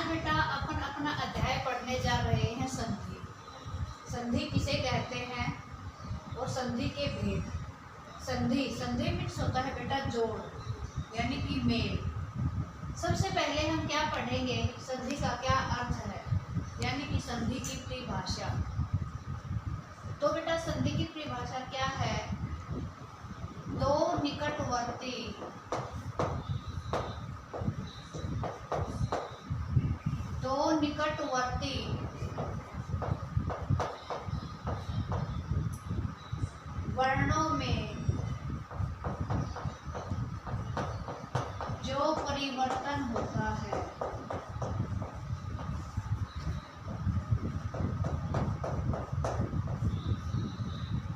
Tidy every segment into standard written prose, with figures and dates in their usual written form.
बेटा अपन अपना अध्याय पढ़ने जा रहे हैं संधि। संधि किसे कहते हैं और संधि के भेद। संधि मीन्स होता है बेटा जोड़, यानी कि मेल। सबसे पहले हम क्या पढ़ेंगे, संधि का क्या अर्थ है, यानी कि संधि की परिभाषा। तो बेटा संधि की परिभाषा क्या है, दो निकटवर्ती वर्णों में जो परिवर्तन होता है,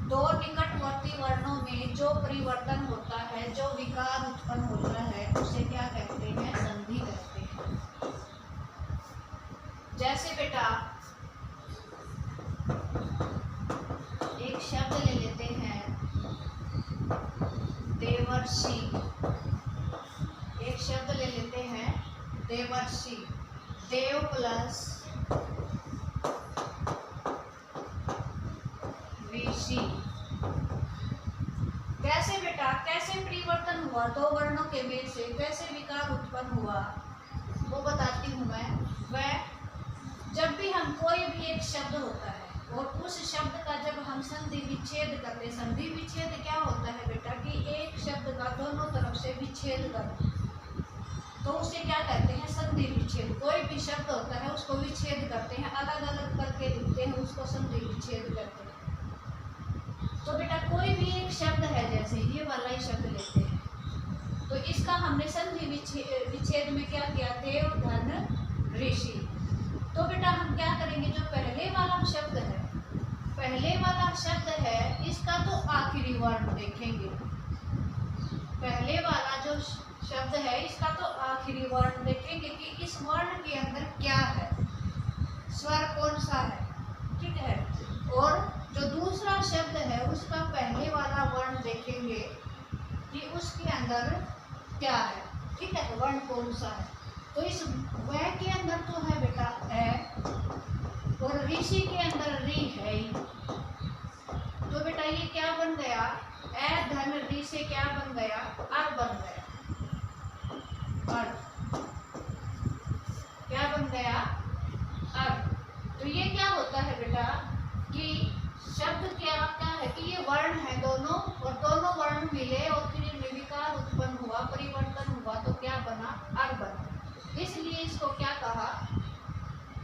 दो निकटवर्ती वर्णों में जो परिवर्तन होता है, जो विकार उत्पन्न होता है, उसे क्या कहते हैं, संधि कहते हैं। जैसे बेटा एक शब्द ले लेते हैं देवर्षि, एक शब्द ले लेते हैं देवर्षि। देव प्लस ऋषि। कैसे बेटा, कैसे परिवर्तन हुआ, दो वर्णों के मेल से कैसे विकार उत्पन्न हुआ, वो बताती हूँ मैं। वह जब भी हम कोई भी एक शब्द होता है और उस शब्द का जब हम संधि विच्छेद करते हैं, संधि विच्छेद क्या होता है बेटा कि एक शब्द का दोनों तरफ से विच्छेद करना, तो उसे क्या कहते हैं, संधि विच्छेद। कोई भी शब्द होता है उसको विच्छेद करते हैं, अलग अलग करके लिखते हैं, उसको संधि विच्छेद करते हैं। तो बेटा कोई भी एक शब्द है, जैसे ये वाला ही शब्द लेते हैं, तो इसका हमने संधि विच्छेद में क्या किया, देव धन ऋषि। तो बेटा हम क्या करेंगे, जो पहले वाला शब्द है, पहले वाला शब्द है, इसका तो आखिरी वर्ण देखेंगे। पहले वाला जो शब्द है इसका तो आखिरी वर्ण देखेंगे कि इस वर्ण के अंदर क्या है, स्वर कौन सा है, ठीक है। और जो दूसरा शब्द है उसका पहले वाला वर्ण देखेंगे कि उसके अंदर क्या है, ठीक है, वर्ण कौन सा है। तो इस वह के अंदर तो है बेटा ए, और ऋषि के अंदर री है ही। तो बेटा ये क्या बन गया, ए धन री से क्या बन गया, अर बन गया। अर क्या बन गया, अर। तो ये क्या होता है बेटा कि शब्द क्या है कि ये वर्ण है दोनों, और दोनों वर्ण मिले और फिर इनमें विकार उत्पन्न हुआ, परिवर्तन हुआ, तो क्या बना, अर बना। इसलिए इसको क्या कहा,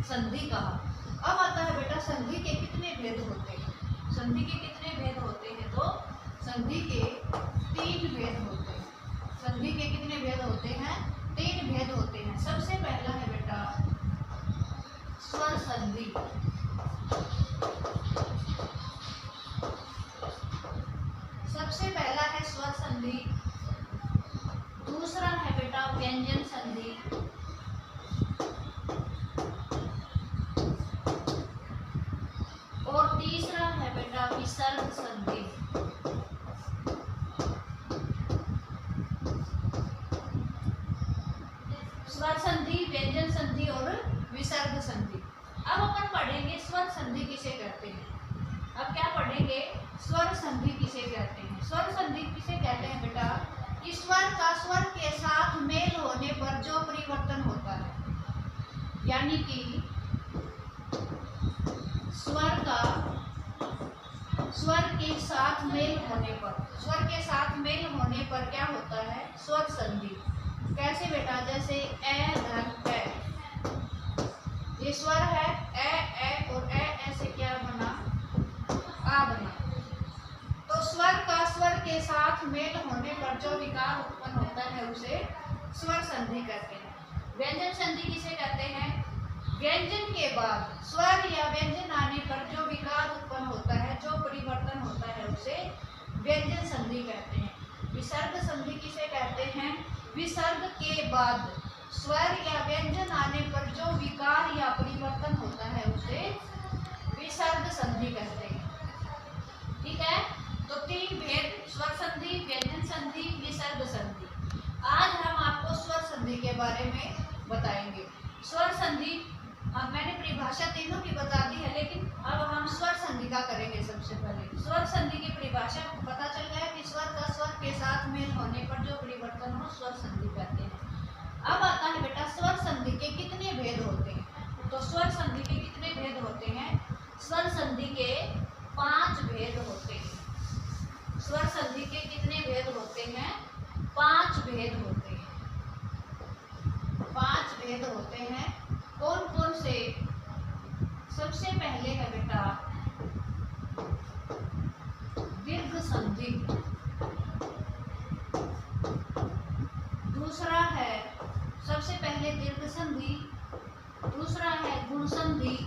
संधि कहा। अब आता है बेटा संधि के कितने भेद होते हैं। संधि के कितने भेद होते हैं, तो संधि के 3 भेद होते हैं। संधि के कितने भेद होते हैं, 3 भेद होते हैं। सबसे पहला है बेटा स्वर संधि। सबसे पहला है स्वर संधि। दूसरा है बेटा व्यंजन संधि। और तीसरा है बेटा विसर्ग संधि। स्वर संधि, व्यंजन संधि और विसर्ग संधि। अब अपन पढ़ेंगे स्वर संधि किसे कहते हैं। अब क्या पढ़ेंगे, स्वर संधि किसे कहते हैं। स्वर संधि किसे कहते हैं बेटा कि स्वर का स्वर के साथ मेल होने पर जो परिवर्तन होता है, यानी कि स्वर का स्वर के साथ मेल होने पर, स्वर के साथ मेल होने पर क्या होता है, स्वर संधि। कैसे बेटा, जैसे ए धन ए, ये स्वर है ए और ए ऐसे क्या बना, आ बना। तो स्वर का स्वर के साथ मेल होने पर जो विकार उत्पन्न होता है उसे स्वर संधि कहते हैं। व्यंजन संधि किसे कहते हैं, व्यंजन के बाद स्वर या व्यंजन आने पर जो विकार उत्पन्न होता है, जो परिवर्तन होता है, उसे व्यंजन संधि कहते हैं। विसर्ग संधि किसे कहते हैं, विसर्ग के बाद स्वर या व्यंजन आने पर जो विकार या परिवर्तन होता है उसे विसर्ग संधि कहते हैं, ठीक है। तो 3 भेद, स्वर संधि, व्यंजन संधि, विसर्ग संधि। आज हम आपको स्वर संधि के बारे में बताएंगे। स्वर संधि मैंने परिभाषा तीनों की बता दी है, लेकिन अब हम स्वर संधि का करेंगे। सबसे पहले स्वर संधि की परिभाषा पता चल गया कि स्वर का स्वर के साथ मेल होने पर जो परिवर्तन हो स्वर संधि कहते हैं। अब आता है बेटा स्वर संधि के कितने भेद होते हैं। तो स्वर संधि के कितने भेद होते हैं? स्वर संधि के 5 भेद होते हैं। स्वर संधि के कितने भेद होते हैं? 5 भेद होते हैं। 5 भेद होते हैं। कौन कौन से? सबसे पहले है बेटा दीर्घ संधि, दूसरा है सबसे पहले दीर्घ संधि, दूसरा है गुण संधि,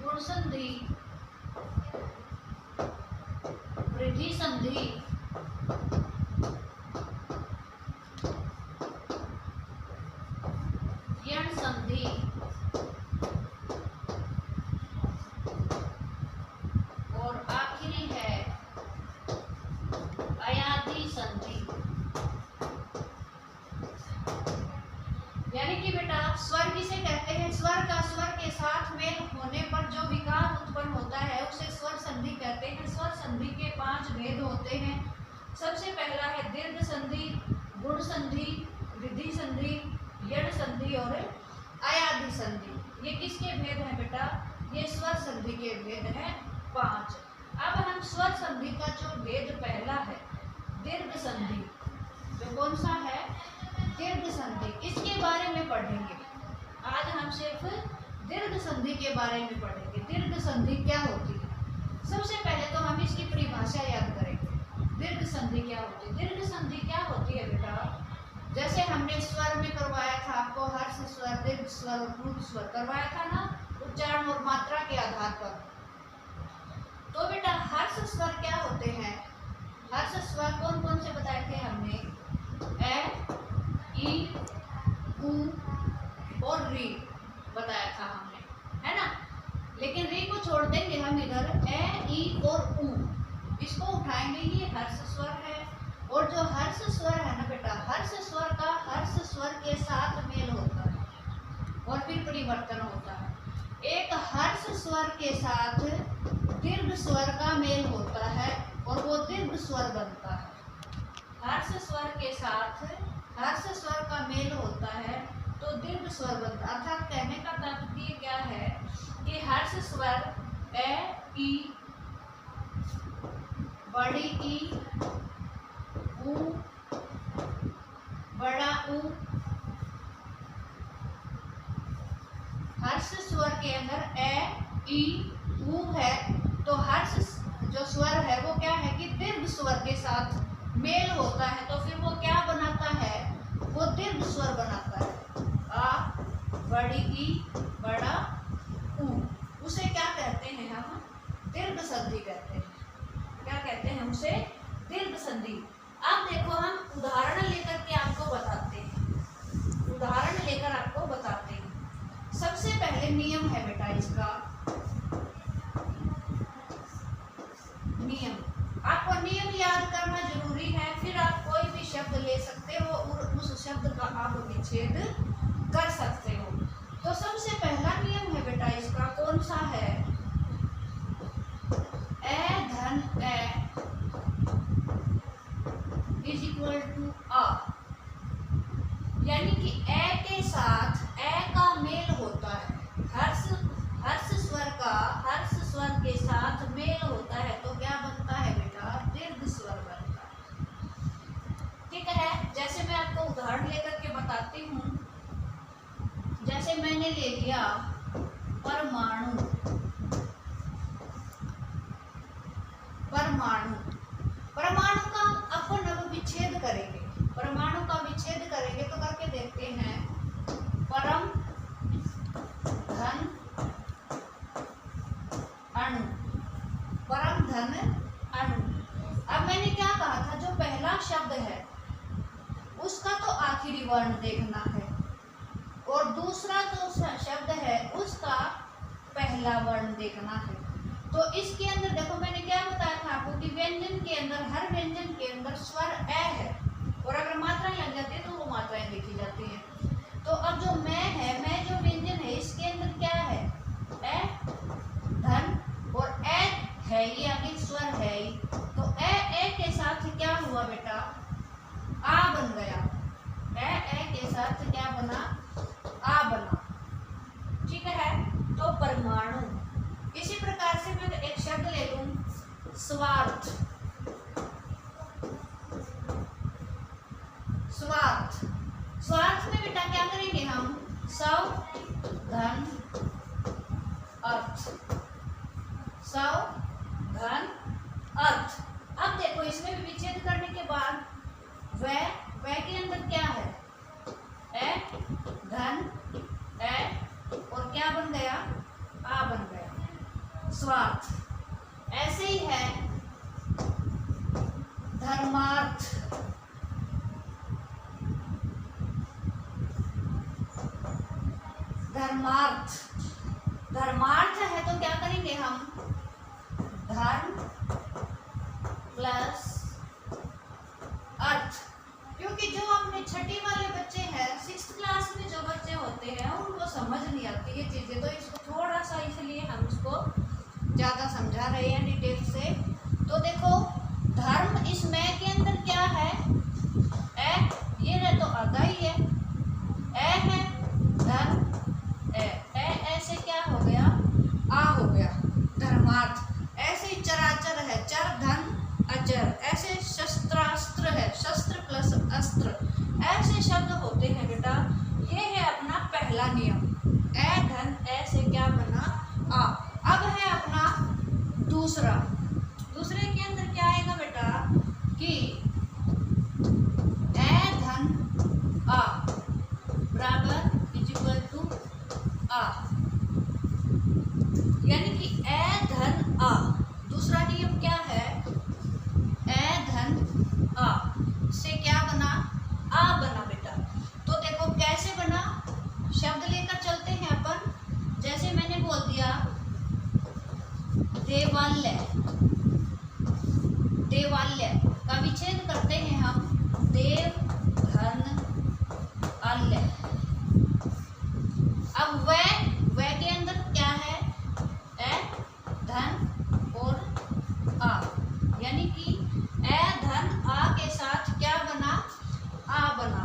गुण संधि, वृद्धि संधि, यण संधि और आखिरी है अयादी संधि। यानी कि बेटा स्वर किसे कहते हैं? स्वर का स्वर के साथ मेल होने पर जो विकार उत्पन्न होता है उसे स्वर संधि कहते हैं। स्वर संधि के 5 भेद होते हैं। सबसे पहला है दीर्घ संधि, गुण संधि, वृद्धि संधि, यण संधि और अयादी संधि। ये किसके भेद हैं बेटा? ये स्वर संधि के भेद हैं 5। अब हम स्वर संधि का जो भेद पहला है दीर्घ संधि, जो कौन सा है? दीर्घ संधि, इसके बारे में पढ़ेंगे। आज हम सिर्फ दीर्घ संधि के बारे में पढ़ेंगे। दीर्घ संधि क्या होती है? सबसे पहले तो हम इसकी परिभाषा याद करेंगे। दीर्घ संधि क्या होती है? दीर्घ संधि क्या होती है बेटा? जैसे हमने स्वर में करवाया था आपको हर्ष स्वर, दीर्घ स्वर और रूप स्वर करवाया था ना, उच्चारण और मात्रा के आधार पर। तो बेटा हर्ष स्वर क्या होते हैं? हर्ष स्वर कौन कौन से बताए थे हमने? ए, ई, उ और री बताया था हमने, है ना। लेकिन री को छोड़ देंगे हम इधर। ए, ई और उ इसको उठाएंगे, ये हर्ष स्वर है। और जो हर्ष स्वर है ना बेटा, हर्ष स्वर का हर्ष स्वर के साथ मेल होता है और फिर परिवर्तन होता है। एक हर्ष स्वर के साथ दीर्घ स्वर का मेल होता है और वो दीर्घ स्वर बनता है। हर्ष स्वर के साथ हर्ष स्वर का मेल होता है तो दीर्घ स्वर बनता है। अर्थात कहने का तात्पर्य क्या है कि हर्ष स्वर ए, ई, बड़ी ई, उ, बड़ा उ, हर्ष स्वर के अंदर ए, ई, उ है तो हर्ष जो स्वर है वो क्या है कि दीर्घ स्वर के साथ मेल होता है तो फिर वो क्या बनाता है? वो दीर्घ स्वर बनाता है। आ, बड़ी ई, बड़ा उ, उसे क्या कहते हैं हम? दीर्घ संधि कहते हैं। क्या कहते हैं उसे? दीर्घ संधि। अब देखो हम उदाहरण लेकर के आपको बताते हैं। उदाहरण लेकर आपको बताते हैं। सबसे पहले नियम है बेटा इसका। नियम, आपको नियम याद करना जरूरी है, फिर आप कोई भी शब्द ले सकते हो और उस शब्द का आप विच्छेद कर सकते हो। तो सबसे पहला नियम है बेटा इसका, कौन सा है? ए धन ए इज इक्वल टू आ। यानी कि ए के साथ ए का मेल होता है। हर्ष स्वर का हर्ष स्वर के साथ मेल होता है तो क्या बनता है बेटा? दीर्घ स्वर बनता है। ठीक है, जैसे मैं आपको उदाहरण लेकर के बताती हूँ। जैसे मैंने ले लिया परमाणु। परमाणु परमाणु का अपन अब विच्छेद करेंगे। परमाणु का विच्छेद करेंगे तो करके देखते हैं। परम धन अणु, परम धन अणु। अब मैंने क्या कहा था? जो पहला शब्द है उसका तो आखिरी वर्ण देखना है और दूसरा जो शब्द है उसका पहला वर्ण देखना है। तो इसके अंदर देखो मैंने क्या बताया था आपको कि व्यंजन के अंदर, हर व्यंजन के अंदर स्वर ए है और अगर मात्रा लग जाती है तो वो मात्राएं बना, आ बना। ठीक है, तो परमाणु। इसी प्रकार से मैं एक शब्द ले लूं, स्वार्थ। स्वार्थ, स्वार्थ में बेटा क्या करेंगे हम, सव धन अर्थ, सव धन अर्थ। अब देखो इसमें भी विच्छेद करने के बाद वह के अंदर क्या है, ए धन ए और क्या बन गया, आ बन गया, स्वार्थ। ऐसे ही है धर्मार्थ। धर्मार्थ, धर्मार्थ है तो क्या करेंगे हम, धर्म प्लस अर्थ। क्योंकि जो अपने छठी वाले बच्चे हैं, 6th क्लास में जो बच्चे होते हैं उनको समझ नहीं आती ये चीजें, तो इसको थोड़ा सा इसलिए हम इसको ज्यादा समझा रहे हैं डिटेल से। तो देखो धर्म, इस मैं के अंदर क्या है, ए, ये रहे तो आधा ही है, ए है धर्म ए, ऐसे क्या हो गया, आ हो गया, धर्मार्थ। ऐसे ही चराचर है, चर धन अचर। ऐसे शस्त्रास्त्र है, शस्त्र प्लस अस्त्र। ऐसे शब्द होते हैं बेटा। ये है अपना पहला नियम, ए धन ए से क्या बना, आ। अब है अपना दूसरा। दूसरे के अंदर क्या आएगा बेटा कि ए धन आ बराबर इक्वल टू आ, यानी कि ए धन आ। दूसरा नियम क्या है, ए धन आ से क्या बना, आ बना बेटा। तो देखो कैसे बना, शब्द लेकर चलते हैं अपन। जैसे मैंने बोल दिया देवालय, देवालय का विच्छेद करते हैं हम, देव धन आलय। अब वह के अंदर क्या है, ए धन और आ, यानी कि ए धन आ के साथ क्या बना, आ बना,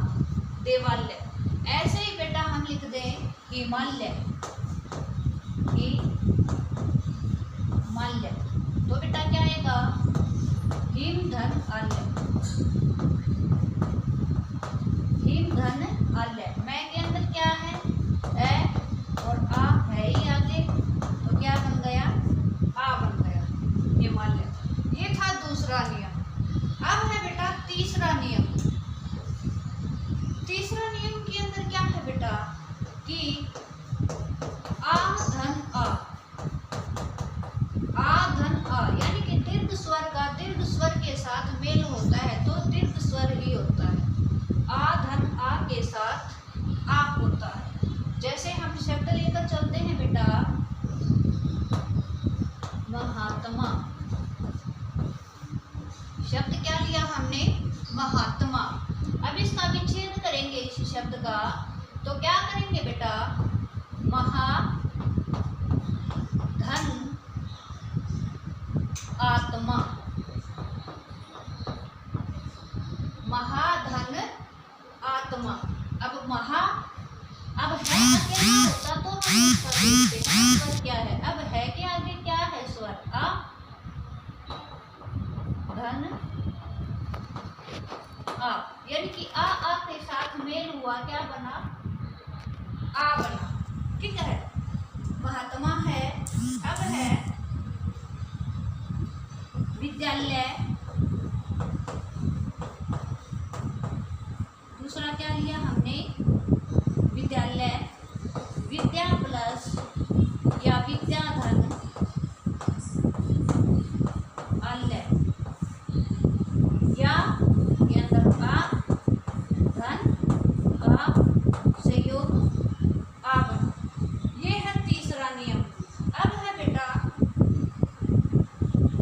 देवालय। ऐसे ही बेटा हम लिख दें हिमालय, हिमालय। तो बेटा क्या आएगा, हिम धन आलय, हिम धन आलय। मैं के अंदर क्या है, ए और आ है ही आगे, तो क्या बन गया, आ बन गया, हिमालय। ये था दूसरा नियम। अब है बेटा तीसरा नियम। तीसरा नियम के अंदर क्या है बेटा कि आ धन आ, आ धन आ, यानी कि दीर्घ स्वर का दीर्घ स्वर के साथ मेल होता है तो दीर्घ स्वर ही होता है। आ धन आ के साथ आ होता है। जैसे हम शब्द लेकर चलते हैं बेटा, महात्मा। शब्द क्या लिया हमने, महात्मा। अब इसका विच्छेद करेंगे इस शब्द का, तो क्या करेंगे बेटा, महा धन आत्मा, महाधन आत्मा। अब महा, अब है आगे होता तो हम इसका देखते हैं स्वर क्या है। अब है के आगे क्या है स्वर, आ धन आ, यानी कि आ के साथ मेल हुआ, क्या बना, आ बना। ठीक है, महात्मा है। अब है विद्यालय। दूसरा क्या लिया हमने, विद्यालय। विद्या प्लस या विद्याधन आलय, या के अंदर आ धन आ संयोग आ बना। ये है तीसरा नियम। अब है बेटा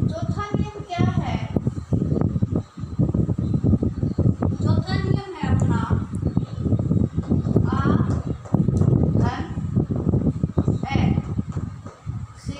चौथा नियम। क्या है चौथा नियम, है अपना आ धन ए से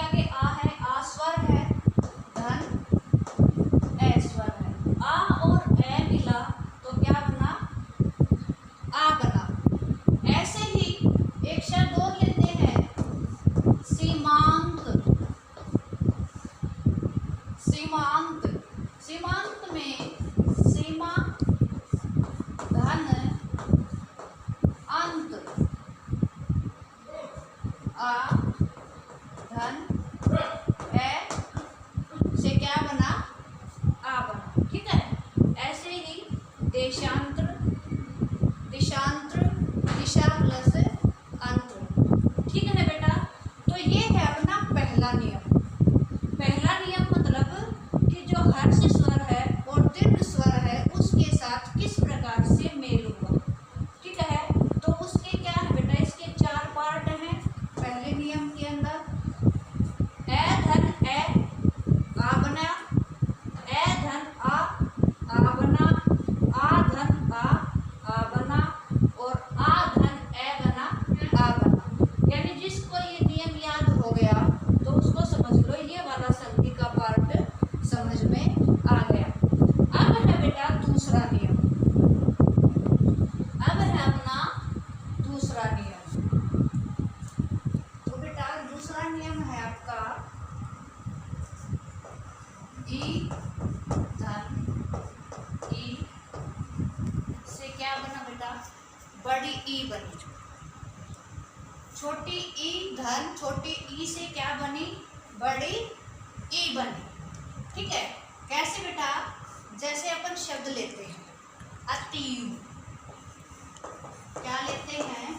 आगे आ है, आ स्वर है, धन ए स्वर है। आ और ए मिला तो क्या बना? आ बना। ऐसे ही एक शब्द और लेते हैं, सीमांत। सीमांत, सीमांत में सीमा धन अंत, आ धन ए से क्या बना? आ बना। ठीक है। ऐसे ही देशांतर, दिशांतर, दिशा प्लस अंतर। ठीक है बेटा। तो ये है अपना पहला नियम। पहला नियम मतलब कि जो हर्ष स्वर है और दीर्घ स्वर है उसके साथ किस प्रकार से मेल हुआ। ठीक है। तो उसके क्या है बेटा? इसके 4 पार्ट हैं पहले नियम के अंदर। ए धन ए, आ बना, ए धन आ बना, आ धन आ बना, और आ धन ए बना, आ बना। यानी जिसको ये नियम याद हो गया तो उसको समझ लो ये वाला संधि का पार्ट समझ में आ गया। अब है बेटा दूसरा नियम। अब है अपना दूसरा नियम। तो बेटा दूसरा नियम है आपका ई धन ई से क्या बना बेटा? बड़ी ई बनी। छोटी ई धन छोटी ई से क्या बनी? बड़ी ई बनी। ठीक है। कैसे बेटा? जैसे अपन शब्द लेते हैं अतीव। क्या लेते हैं?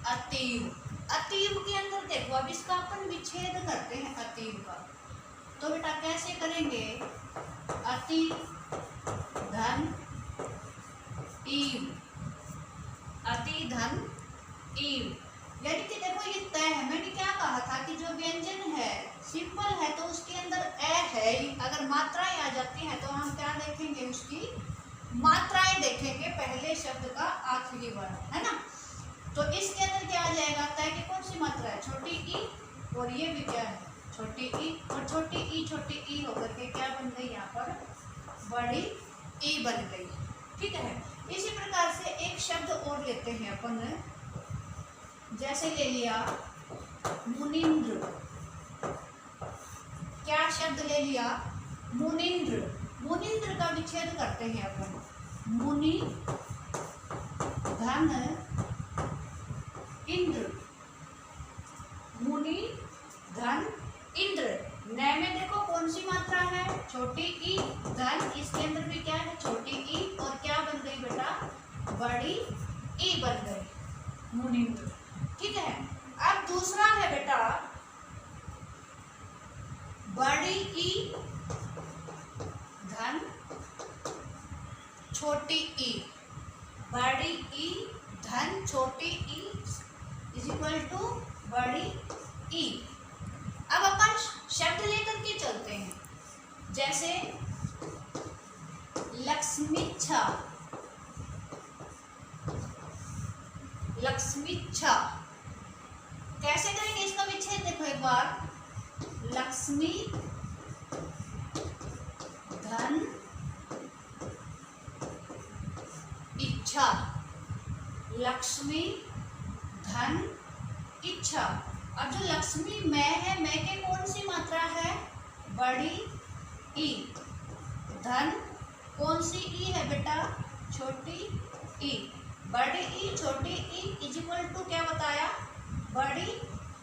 अतीव। अतीव के अंदर देखो, अब इसका अपन विच्छेद करते हैं अतीव का। तो बेटा कैसे करेंगे? अति धन ईव, अति धन ईव। यानी कि देखो ये तय है। मैंने क्या कहा था कि जो व्यंजन है सिंपल है तो उसके अंदर ए है। अगर मात्राएं आ जाती हैं तो हम क्या देखेंगे? उसकी मात्राएं देखेंगे पहले शब्द का आखिरी वर्ण, है ना। तो इसके अंदर क्या आ जाएगा? तय की कौन सी मात्रा है? छोटी ई, और ये भी क्या है? छोटी ई, और छोटी ई होकर के क्या बन गई? यहाँ पर बड़ी ई बन गई। ठीक है। इसी प्रकार से एक शब्द और लेते हैं अपन। जैसे ले लिया मुनिंद्र। क्या शब्द ले लिया? मुनिंद्र। मुनिंद्र का विच्छेद करते हैं अपन। मुनि धन इंद्र, मुनि धन इंद्र। नए में देखो कौन सी मात्रा है? छोटी ई धन, इसके अंदर भी क्या है? छोटी ई, और क्या बन गई बेटा? बड़ी ई बन गई, मुनिंद्र। ठीक है। अब दूसरा है बेटा बड़ी ई धन छोटी ई। बड़ी ई धन छोटी ई इज इक्वल टू बड़ी ई। अब अपन शब्द लेकर के चलते हैं। जैसे लक्ष्मीच्छा। लक्ष्मीच्छा कैसे करेंगे इसका विच्छेद? देखो एक बार, लक्ष्मी धन इच्छा। लक्ष्मी धन इच्छा। अब जो लक्ष्मी मैं है, मैं के कौन सी मात्रा है? बड़ी ई। धन कौन सी ई है बेटा? छोटी ई। बड़ी ई छोटी ई इज इक्वल टू क्या बताया? बड़ी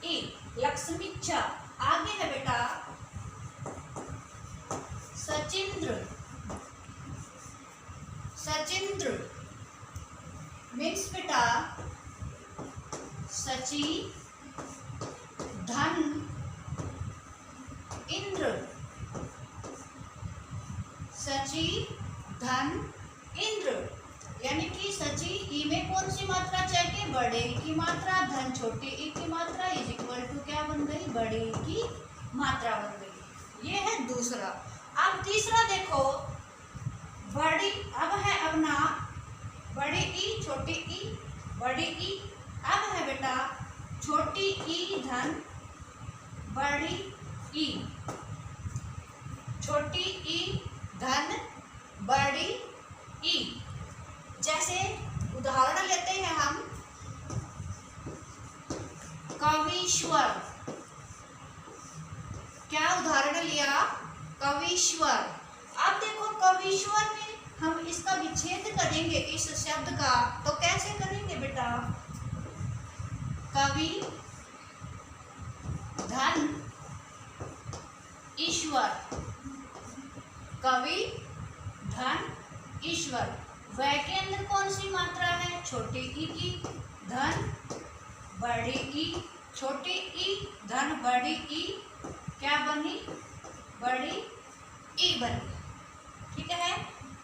ई। लक्ष्मीच्छा। आगे है बेटा सचिंद्र। सचिंद्र मीन्स बेटा सची धन इंद्र। सची धन इंद्र, यानी कि सची ई में कौन सी मात्रा चाहिए? बड़े ई की मात्रा। धन छोटे ई की मात्रा इज इक्वल टू क्या बन गई? बड़े ई की मात्रा बन गई। ये है दूसरा। अब तीसरा देखो, बड़ी अब है अपना बड़ी ई छोटी ई बड़ी ई। अब है बेटा छोटी ई धन ई, छोटी ई धन बड़ी ई। जैसे उदाहरण लेते हैं हम, कवीश्वर। क्या उदाहरण लिया? कवीश्वर। अब देखो कवीश्वर में हम इसका विच्छेद करेंगे इस शब्द का, तो कैसे करेंगे बेटा? कवि धन ईश्वर, कवि धन ईश्वर। वह के अंदर कौन सी मात्रा है? छोटी ई की, धन बड़ी ई, छोटी ई धन बड़ी ई, क्या बनी? बड़ी ई बनी। ठीक है,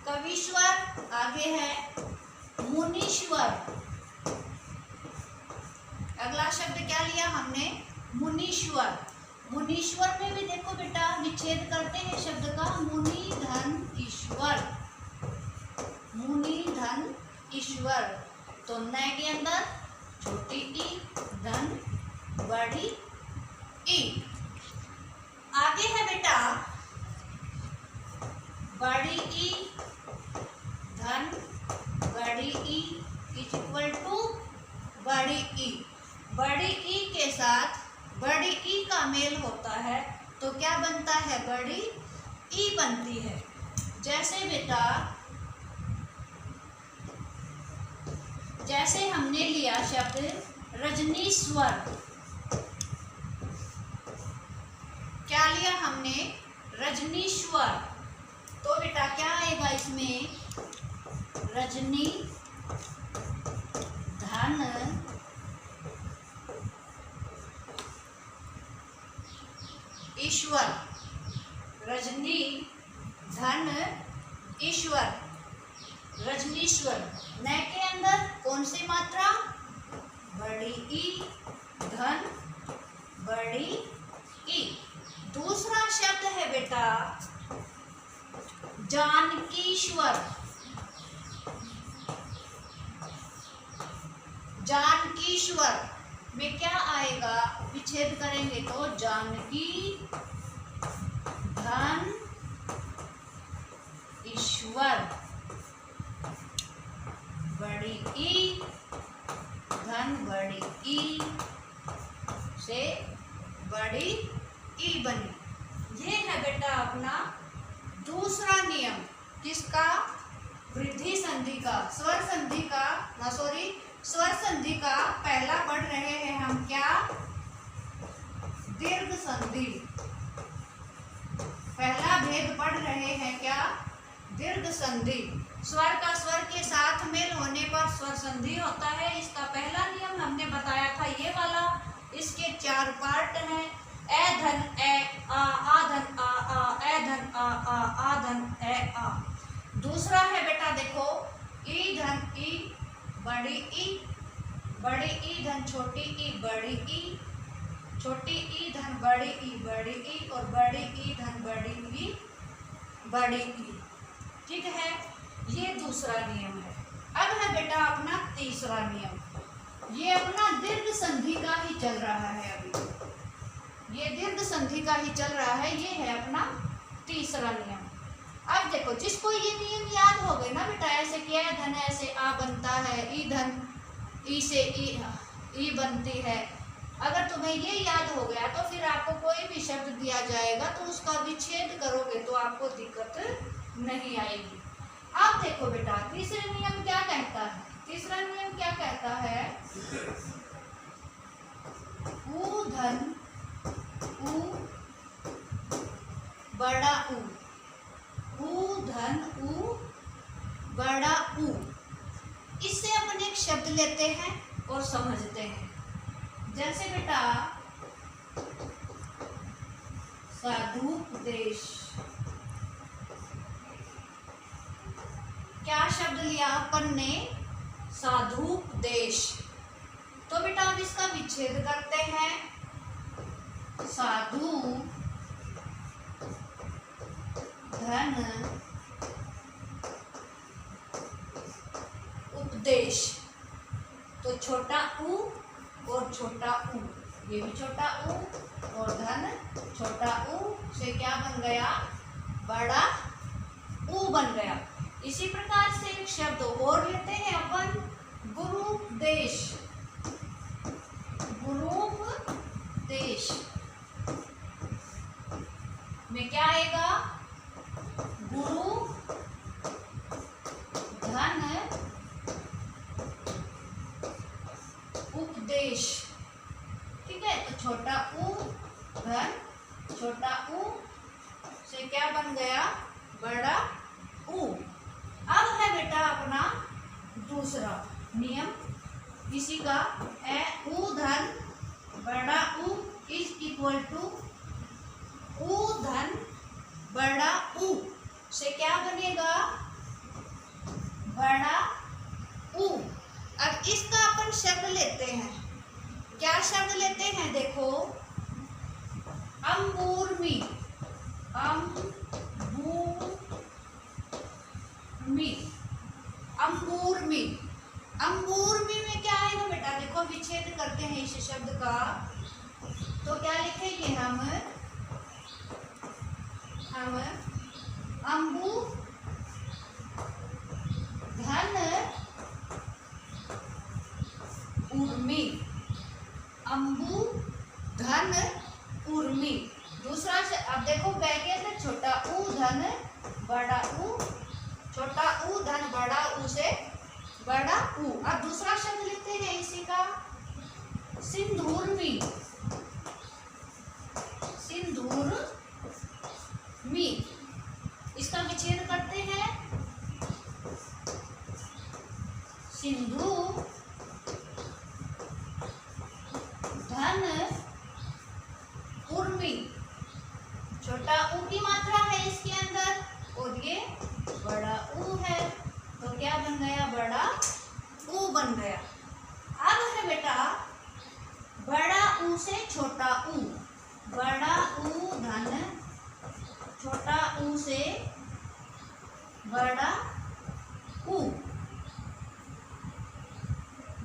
कवीश्वर। आगे है मुनीश्वर। अगला शब्द क्या लिया हमने? मुनीश्वर। मुनीश्वर में भी देखो बेटा विच्छेद करते हैं शब्द का, मुनि धन ईश्वर, मुनि धन ईश्वर। तो न के अंदर छोटी ई धन बड़ी ई। आगे है बेटा बड़ी ई धन बड़ी ई इज इक्वल टू बड़ी ई। बड़ी ई के साथ बड़ी ई का मेल होता है तो क्या बनता है? बड़ी ई बनती है। जैसे बेटा, जैसे हमने लिया शब्द रजनीश्वर। क्या लिया हमने? रजनीश्वर। तो बेटा क्या आएगा इसमें? रजनी धन ईश्वर, रजनी धन ईश्वर, रजनीश्वर। न के अंदर कौन सी मात्रा? बड़ी ई धन बड़ी ई। दूसरा शब्द है बेटा जानकीश्वर। जानकीश्वर में क्या आएगा? विच्छेद करेंगे तो जानकी धन ईश्वर, बड़ी ई धन बड़ी ई से बड़ी ई बनी। ये है बेटा अपना दूसरा नियम। किसका? वृद्धि संधि का, स्वर संधि का, ना सॉरी स्वर संधि का। पहला पढ़ रहे हैं हम क्या? दीर्घ संधि। पहला भेद पढ़ रहे हैं क्या? दीर्घ संधि। स्वर का स्वर के साथ मेल होने पर स्वर संधि होता है। इसका पहला नियम हमने बताया था ये वाला। इसके 4 पार्ट हैं। ए धन ए आ धन आ ए धन आ धन ए आ। दूसरा है बेटा देखो ई धन ई बड़ी ई, बड़ी ई धन छोटी ई बड़ी ई, छोटी ई धन बड़ी ई बड़ी ई, और बड़ी ई धन बड़ी ई बड़ी ई। ठीक है, ये दूसरा नियम है। अब है बेटा अपना तीसरा नियम। ये अपना दीर्घ संधि का ही चल रहा है। अभी ये दीर्घ संधि का ही चल रहा है। ये है अपना तीसरा नियम। अब देखो जिसको ये नियम याद हो गए ना बेटा, ऐसे किया है धन ऐसे आ बनता है, ई धन ई से ई बनती है। अगर तुम्हें ये याद हो गया तो फिर आपको कोई भी शब्द दिया जाएगा तो उसका विच्छेद करोगे तो आपको दिक्कत नहीं आएगी। अब देखो बेटा तीसरा नियम क्या कहता है? तीसरा नियम क्या कहता है? ऊ धन ऊ बड़ा ऊ, ऊ धन ऊ बड़ा ऊ। इससे अपन एक शब्द लेते हैं और समझते हैं। जैसे बेटा साधुपदेश। क्या शब्द लिया अपन ने? साधुपदेश। तो बेटा अब इसका विच्छेद करते हैं। साधु धन उपदेश। तो छोटा ऊ और छोटा ऊ, ये भी छोटा ऊ और धन छोटा ऊ से क्या बन गया, बड़ा ऊ बन गया। इसी प्रकार से एक शब्द और लेते हैं अपन, गुरुपदेश। गुरुपदेश में क्या आएगा, गुरु धन उपदेश। ठीक है, तो छोटा ऊ धन, छोटा ऊ से क्या बन गया, बड़ा ऊ। अब है बेटा अपना दूसरा नियम इसी का, ए ऊ धन बड़ा ऊ इज इक्वल टू ऊ धन बड़ा ऊ से क्या बनेगा, बड़ा ऊ। अब इसका अपन शब्द लेते हैं, क्या शब्द लेते हैं, देखो, अंबूरमी। अंबूरमी, अंबूरमी में क्या आएगा बेटा, देखो विच्छेद करते हैं इस शब्द का, तो क्या लिखेंगे हम अंबू धन उर्मी, अंबू धन उर्मी। दूसरा से अब देखो बैगे थे, छोटा ऊ धन बड़ा ऊ, छोटा ऊ धन बड़ा ऊ से बड़ा ऊ। अब दूसरा शब्द लेते हैं इसी का, सिंदूरमी। सिंदूरमी, इसका विच्छेद करते हैं, सिंधु धन उर्मी। छोटा ऊ की मात्रा है इसके अंदर और ये बड़ा ऊ है, तो क्या बन गया, बड़ा ऊ बन गया। अब है बेटा बड़ा ऊ से छोटा ऊ, बड़ा ऊ धन छोटा ऊ से बड़ा ऊ,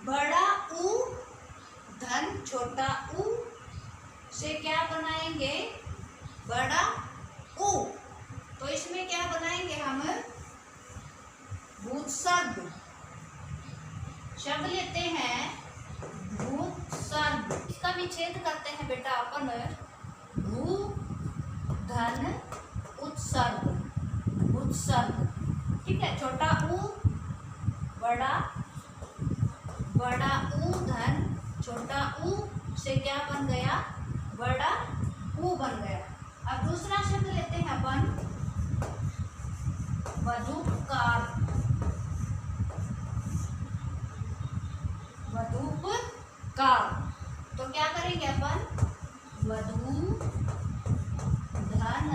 बड़ा ऊ धन छोटा ऊ से क्या बनाएंगे, बड़ा ऊ। तो इसमें क्या बनाएंगे हम, भूतसर्ग शब्द लेते हैं, भूतसर्ग। इसका विच्छेद करते हैं बेटा अपन, भू धन उत्सर्ग, उत्सर्ग। ठीक है, छोटा ऊ बड़ा ऊ धन छोटा ऊ से क्या बन गया, बड़ा ऊ बन गया। अब दूसरा शब्द लेते हैं अपन, वधूपकार। वधूपकार, तो क्या करेंगे अपन, वधू धन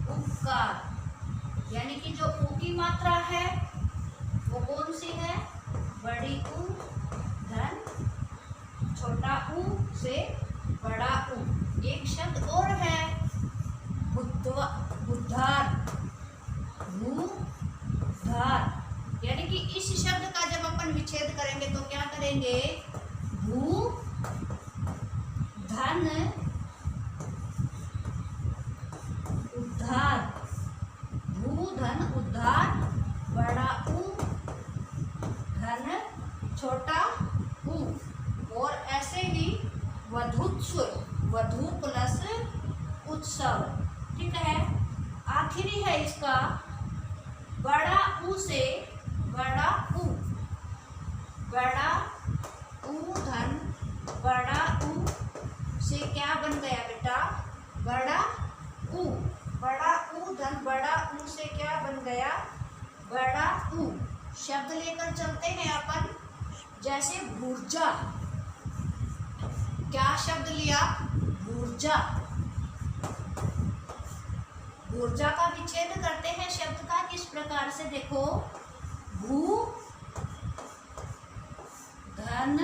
उपकार, यानी कि जो ऊ की मात्रा है वो कौन सी है, बड़ी ऊ धन छोटा ऊ से बड़ा ऊ। एक शब्द और है, बुद्धार, भूधार, यानी कि इस शब्द का जब अपन विच्छेद करेंगे तो क्या करेंगे, भू धन उद्धार, भू धन उद्धार बड़ा ऊ धन छोटा ऊ। और ऐसे ही वधूत्सव, वधू प्लस उत्सव। ठीक है, आखिरी है इसका, बड़ा ऊ से बड़ा ऊ, बड़ा ऊ धन बड़ा ऊ से क्या बन गया बेटा, बड़ा ऊ, बड़ा ऊ धन बड़ा ऊ से क्या बन गया, बड़ा ऊ। शब्द लेकर चलते हैं अपन, जैसे भूर्जा, क्या शब्द लिया, भूर्जा। भूर्जा का विच्छेद करते हैं शब्द का किस प्रकार से, देखो, भू धन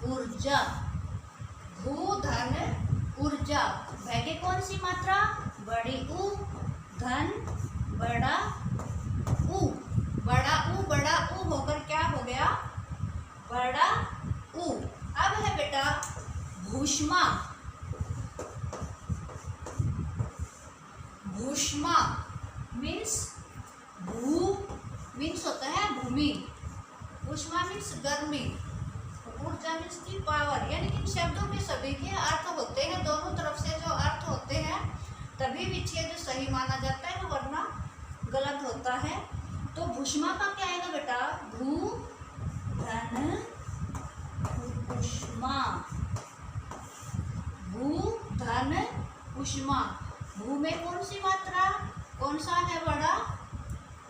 ऊर्जा, भू धन ऊर्जा। भैगे कौन सी मात्रा, बड़ी ऊ धन बड़ा ऊ, बड़ा ऊ होकर क्या हो गया, बड़ा ऊ। अब है बेटा भूष्मा, भूष्मा मीन्स भू मीन्स होता है भूमि, भूष्मा मीन्स गर्मी, ऊर्जा मीन्स की पावर। यानी कि इन शब्दों के सभी के अर्थ होते हैं, दोनों तरफ से जो अर्थ होते हैं तभी विच्छेद सही माना जाता है, वरना गलत होता है। तो भूष्मा का क्या है ना बेटा, भू धन उष्मा, भू धन उष्मा। भू में कौन सी मात्रा, कौन सा है बड़ा,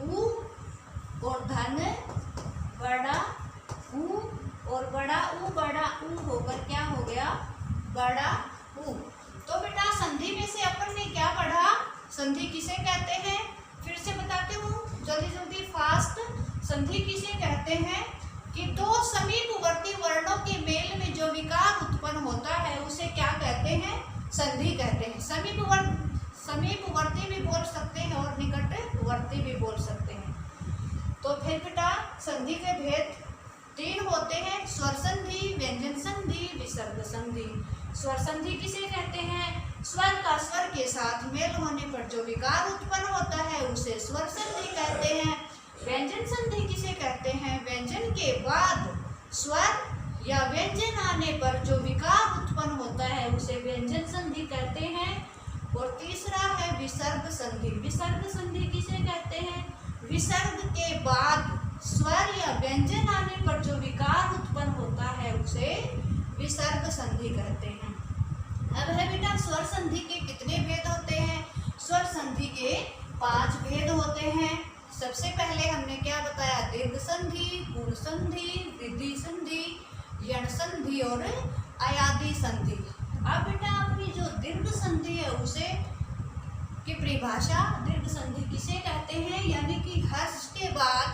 ऊ, और धन बड़ा ऊ, और बड़ा ऊ होकर क्या हो गया, बड़ा ऊ। तो बेटा संधि में से अपन ने क्या पढ़ा, संधि किसे कहते हैं, फिर से बताती हूँ जल्दी जल्दी फास्ट। संधि किसे कहते हैं कि दो समीपवर्ती वर्णों के मेल में जो विकार उत्पन्न होता है उसे क्या कहते हैं, संधि कहते हैं। समीपवर्ती भी बोल सकते हैं और निकटवर्ती भी बोल सकते हैं। तो फिर बेटा संधि के भेद 3 होते हैं, स्वर संधि, व्यंजन संधि, विसर्ग संधि। स्वर संधि किसे कहते हैं, स्वर का स्वर के साथ मेल होने पर जो विकार उत्पन्न होता है उसे स्वर संधि कहते हैं। व्यंजन संधि किसे कहते हैं, व्यंजन के बाद स्वर या व्यंजन आने पर जो विकार उत्पन्न होता है उसे व्यंजन संधि कहते हैं। और तीसरा है विसर्ग संधि। विसर्ग संधि किसे कहते हैं, विसर्ग के बाद स्वर या व्यंजन आने पर जो विकार उत्पन्न होता है उसे विसर्ग संधि कहते हैं। अब है बेटा स्वर संधि के कितने भेद होते हैं, स्वर संधि के 5 भेद होते हैं। सबसे पहले हमने क्या बताया, दीर्घ संधि, पूर्ण संधि, वृद्धि संधि, यण संधि और अयादि संधि। अब बेटा आपकी जो दीर्घ संधि है उसे की परिभाषा, दीर्घ संधि किसे कहते हैं, यानी कि हर्ष के बाद,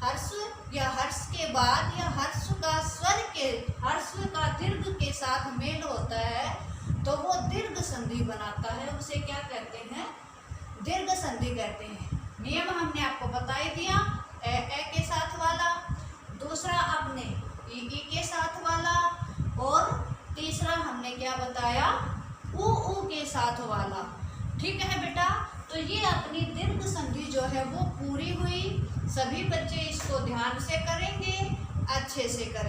हर्ष या हर्ष के बाद या हर्ष का स्वर के, हर्ष का दीर्घ के साथ मेल होता है तो वो दीर्घ संधि बनाता है, उसे क्या कहते हैं, दीर्घ संधि कहते हैं। नियम हमने आपको बता ही दिया, ए के साथ वाला, दूसरा आपने ई के साथ वाला, और तीसरा हमने क्या बताया, ऊ के साथ वाला। ठीक है बेटा, तो ये अपनी दीर्घ संधि जो है वो पूरी हुई। सभी बच्चे इसको ध्यान से करेंगे, अच्छे से करेंगे।